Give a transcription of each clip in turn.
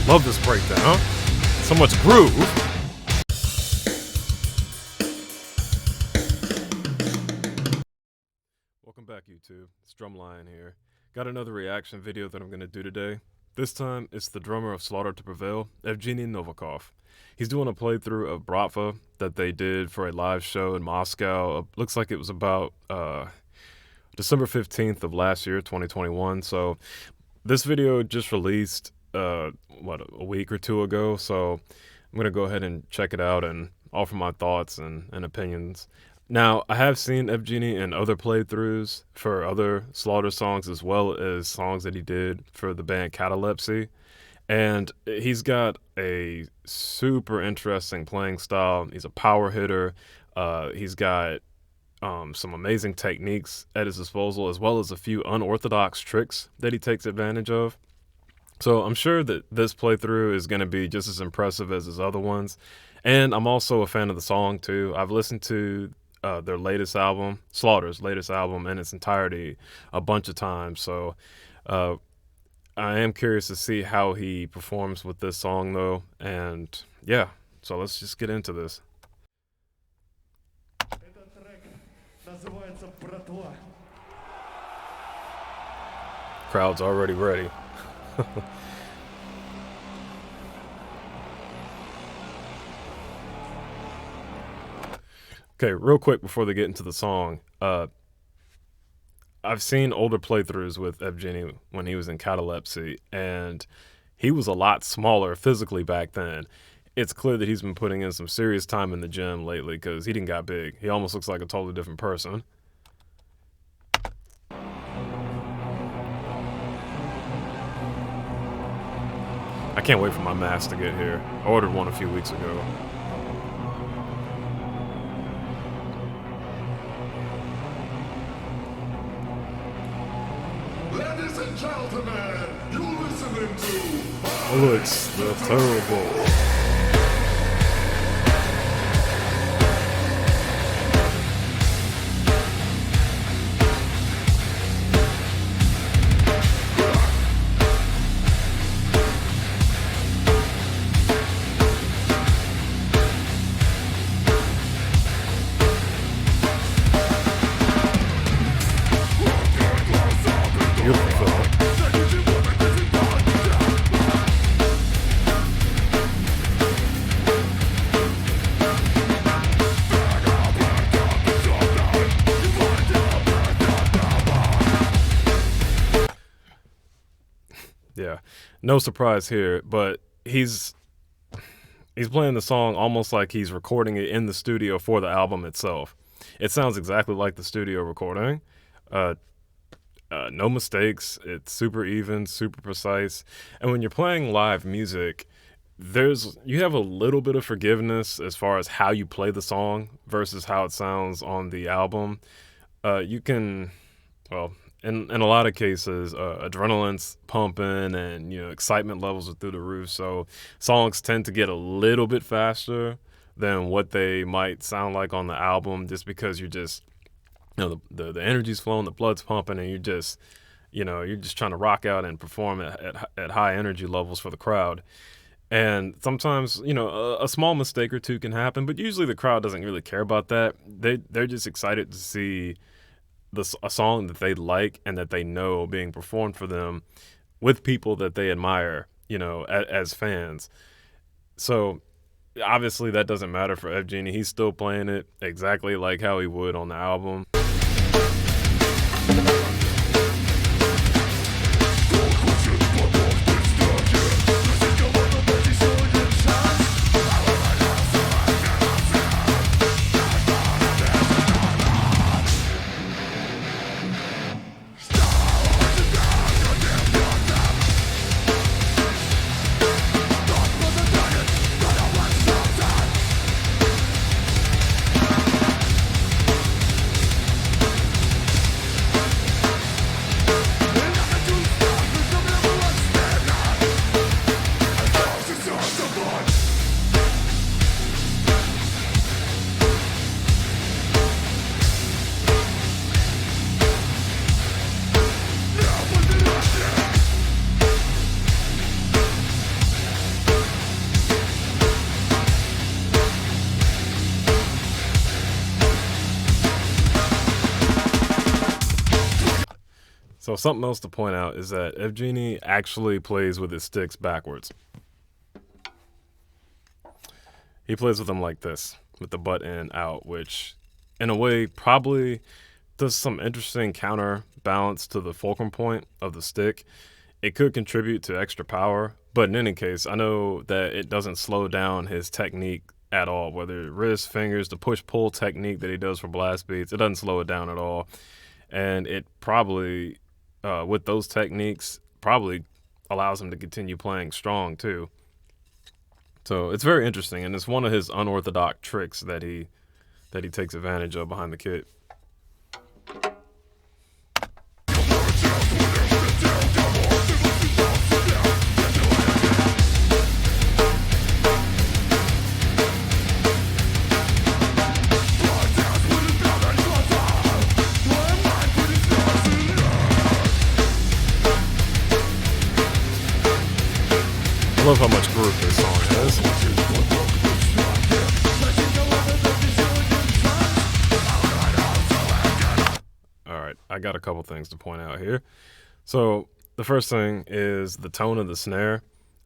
Love this breakdown. So much groove. Welcome back, YouTube. It's Drumlion here. Got another reaction video that I'm going to do today. This time, it's the drummer of Slaughter to Prevail, Evgeny Novikov. He's doing a playthrough of Bratva that they did for a live show in Moscow. Looks like it was about December 15th of last year, 2021. So this video just released, a week or two ago. So I'm going to go ahead and check it out and offer my thoughts and opinions. Now, I have seen Evgeny in other playthroughs for other Slaughter songs, as well as songs that he did for the band Catalepsy. And he's got a super interesting playing style. He's a power hitter. He's got some amazing techniques at his disposal, as well as a few unorthodox tricks that he takes advantage of. So I'm sure that this playthrough is going to be just as impressive as his other ones. And I'm also a fan of the song, too. I've listened to their latest album, Slaughter's latest album, in its entirety a bunch of times. So I am curious to see how he performs with this song, though. And yeah, so let's just get into this. Crowd's already ready. Okay, real quick before they get into the song, I've seen older playthroughs with Evgeny when he was in Catalepsy, and he was a lot smaller physically back then. It's clear that he's been putting in some serious time in the gym lately because he didn't got big. He almost looks like a totally different person. I can't wait for my mask to get here. I ordered one a few weeks ago. Ladies and gentlemen, you're listening to... Oh, it's the terrible. Beautiful film. Yeah, no surprise here, but he's playing the song almost like he's recording it in the studio for the album itself. It sounds exactly like the studio recording. No mistakes. It's super even, super precise. And when you're playing live music, you have a little bit of forgiveness as far as how you play the song versus how it sounds on the album. You can, well, in a lot of cases, adrenaline's pumping and, excitement levels are through the roof. So songs tend to get a little bit faster than what they might sound like on the album, just because you're just, the energy's flowing, the blood's pumping, and you're just trying to rock out and perform at high energy levels for the crowd. And sometimes, a small mistake or two can happen, but usually the crowd doesn't really care about that. They're just excited to see a song that they like and that they know being performed for them with people that they admire, as fans. So obviously that doesn't matter for Evgeny. He's still playing it exactly like how he would on the album. So something else to point out is that Evgeny actually plays with his sticks backwards. He plays with them like this, with the butt end out, which in a way probably does some interesting counterbalance to the fulcrum point of the stick. It could contribute to extra power, but in any case, I know that it doesn't slow down his technique at all, whether wrist, fingers, the push-pull technique that he does for blast beats, it doesn't slow it down at all. And it probably, with those techniques, probably allows him to continue playing strong too. So it's very interesting, and it's one of his unorthodox tricks that he takes advantage of behind the kit. I love how much groove this song has. Alright, I got a couple things to point out here. So, the first thing is the tone of the snare.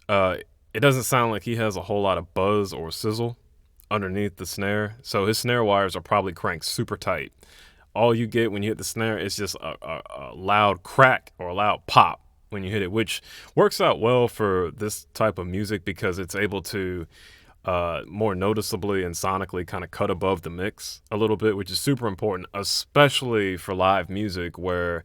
It doesn't sound like he has a whole lot of buzz or sizzle underneath the snare. So, his snare wires are probably cranked super tight. All you get when you hit the snare is just a loud crack or a loud pop when you hit it, which works out well for this type of music because it's able to more noticeably and sonically kind of cut above the mix a little bit, which is super important, especially for live music where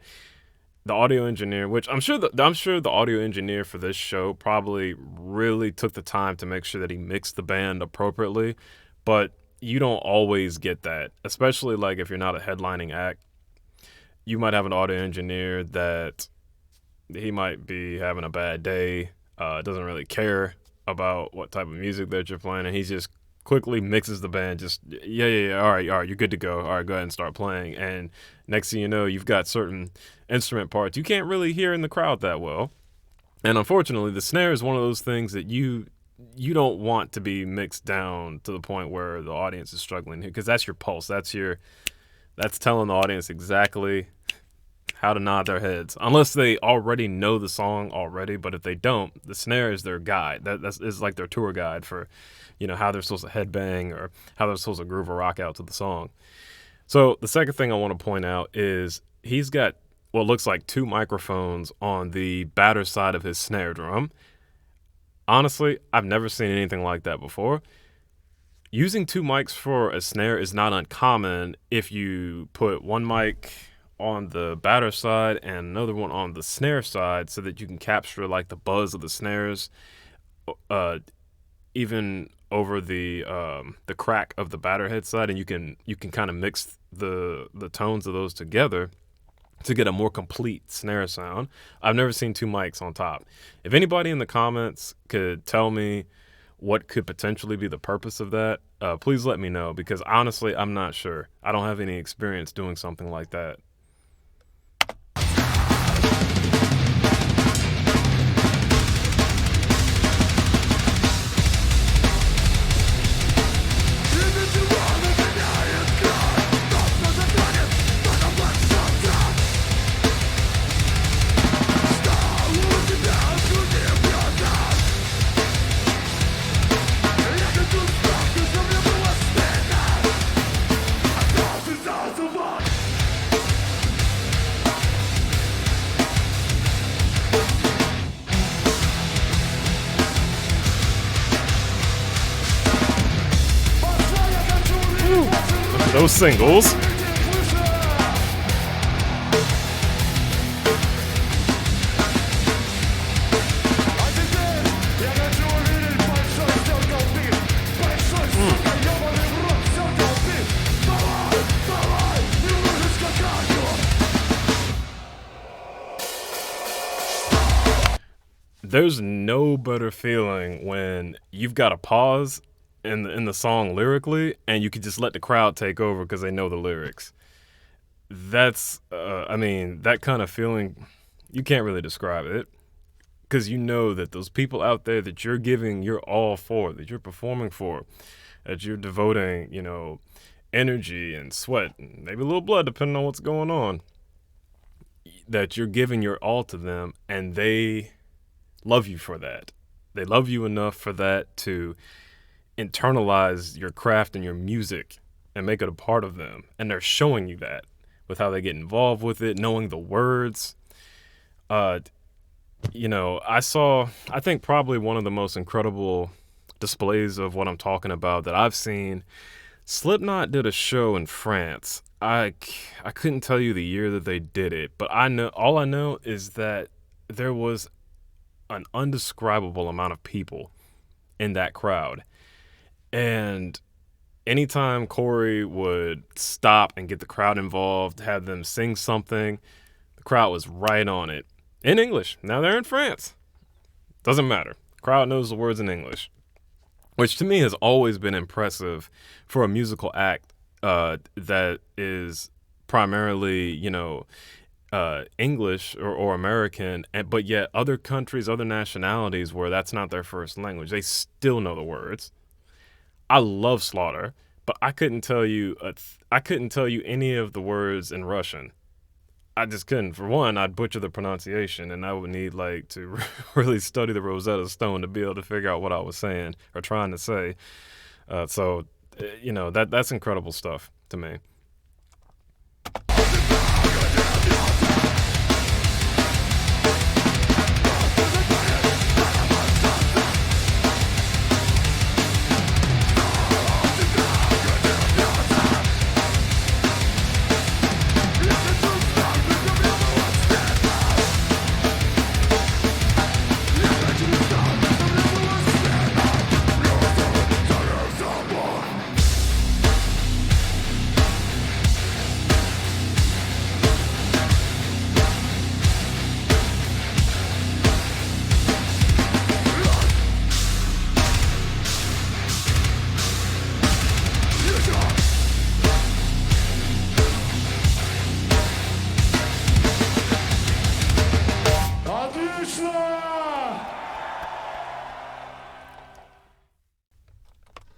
the audio engineer, which I'm sure the audio engineer for this show probably really took the time to make sure that he mixed the band appropriately, but you don't always get that, especially like if you're not a headlining act. You might have an audio engineer that he might be having a bad day, doesn't really care about what type of music that you're playing, and he just quickly mixes the band, just, yeah, all right, you're good to go. All right, go ahead and start playing. And next thing you know, you've got certain instrument parts you can't really hear in the crowd that well. And unfortunately, the snare is one of those things that you don't want to be mixed down to the point where the audience is struggling here, because that's your pulse. That's telling the audience exactly how to nod their heads, unless they already know the song already. But if they don't, the snare is their guide. That is like their tour guide for, how they're supposed to headbang or how they're supposed to groove or rock out to the song. So the second thing I want to point out is he's got what looks like two microphones on the batter side of his snare drum. Honestly, I've never seen anything like that before. Using two mics for a snare is not uncommon if you put one mic on the batter side and another one on the snare side so that you can capture like the buzz of the snares even over the crack of the batter head side, and you can kind of mix the tones of those together to get a more complete snare sound. I've never seen two mics on top. If anybody in the comments could tell me what could potentially be the purpose of that, please let me know, because honestly, I'm not sure. I don't have any experience doing something like that. Those singles. There's no better feeling when you've got a pause in the song lyrically, and you can just let the crowd take over because they know the lyrics. That's, that kind of feeling, you can't really describe it, because you know that those people out there that you're giving your all for, that you're performing for, that you're devoting, energy and sweat, and maybe a little blood depending on what's going on. that you're giving your all to them, and they love you for that. They love you enough for that to internalize your craft and your music and make it a part of them. And they're showing you that with how they get involved with it, knowing the words. I think probably one of the most incredible displays of what I'm talking about that I've seen. Slipknot did a show in France. I couldn't tell you the year that they did it, but all I know is that there was an undescribable amount of people in that crowd. And anytime Corey would stop and get the crowd involved, have them sing something, the crowd was right on it. In English. Now they're in France. Doesn't matter. The crowd knows the words in English. Which to me has always been impressive for a musical act that is primarily, English or American, but yet other countries, other nationalities where that's not their first language, they still know the words. I love Slaughter, but I couldn't tell you any of the words in Russian. I just couldn't. For one, I'd butcher the pronunciation, and I would need to really study the Rosetta Stone to be able to figure out what I was saying or trying to say. That's incredible stuff to me.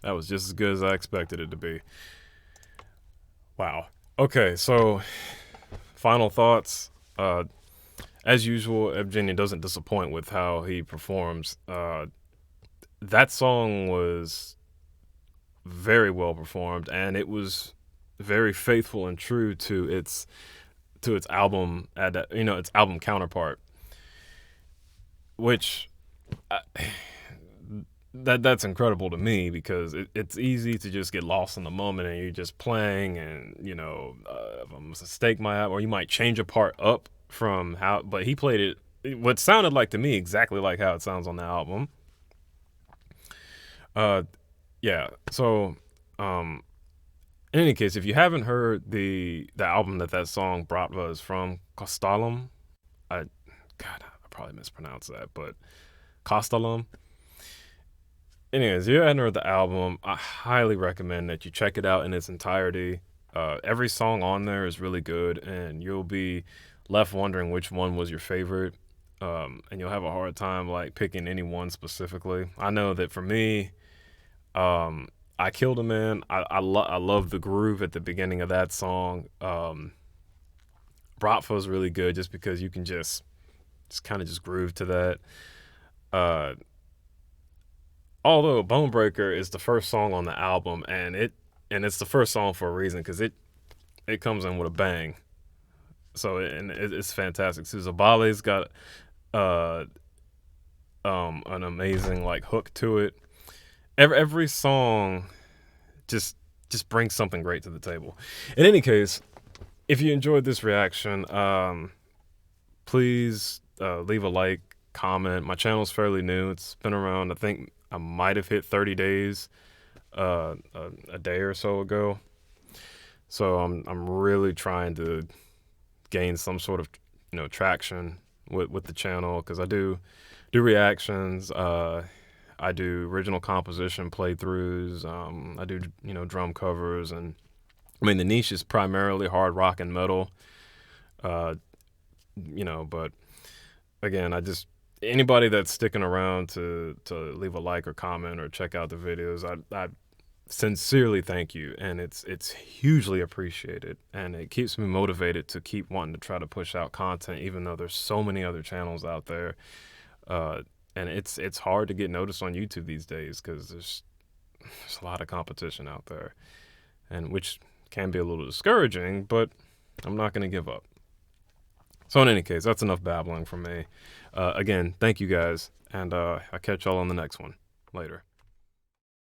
That was just as good as I expected it to be. Wow. Okay, so final thoughts. As usual, Evgeny doesn't disappoint with how he performs. That song was very well performed, and it was very faithful and true to its album, its album counterpart. Which that's incredible to me because it's easy to just get lost in the moment and you're just playing and if a mistake might happen or you might change a part up from how, but he played it what sounded like to me exactly like how it sounds on the album. So in any case, if you haven't heard the album that song Bratva is from, Kostolom, I probably mispronounced that, but Kostolom. Anyways, if you haven't heard the album, I highly recommend that you check it out in its entirety. Every song on there is really good, and you'll be left wondering which one was your favorite, and you'll have a hard time picking any one specifically. I know that for me, I Killed a Man. I love the groove at the beginning of that song. Bratva is really good just because you can just kind of just groove to that. Although Bonebreaker is the first song on the album, and it's the first song for a reason because it comes in with a bang. So it's fantastic. Zabale's got an amazing hook to it. Every song just brings something great to the table. In any case, if you enjoyed this reaction, please leave a like, comment. My channel's fairly new. It's been around, I think I might have hit 30 days a day or so ago. So I'm really trying to gain some sort of traction with the channel because I do reactions. I do original composition playthroughs. I do drum covers, and I mean the niche is primarily hard rock and metal. But again, anybody that's sticking around to leave a like or comment or check out the videos, sincerely thank you, and it's hugely appreciated, and it keeps me motivated to keep wanting to try to push out content, even though there's so many other channels out there. And it's hard to get noticed on YouTube these days because there's a lot of competition out there, and which can be a little discouraging, but I'm not going to give up. So in any case, that's enough babbling from me. Again, thank you guys, and I'll catch y'all on the next one. Later.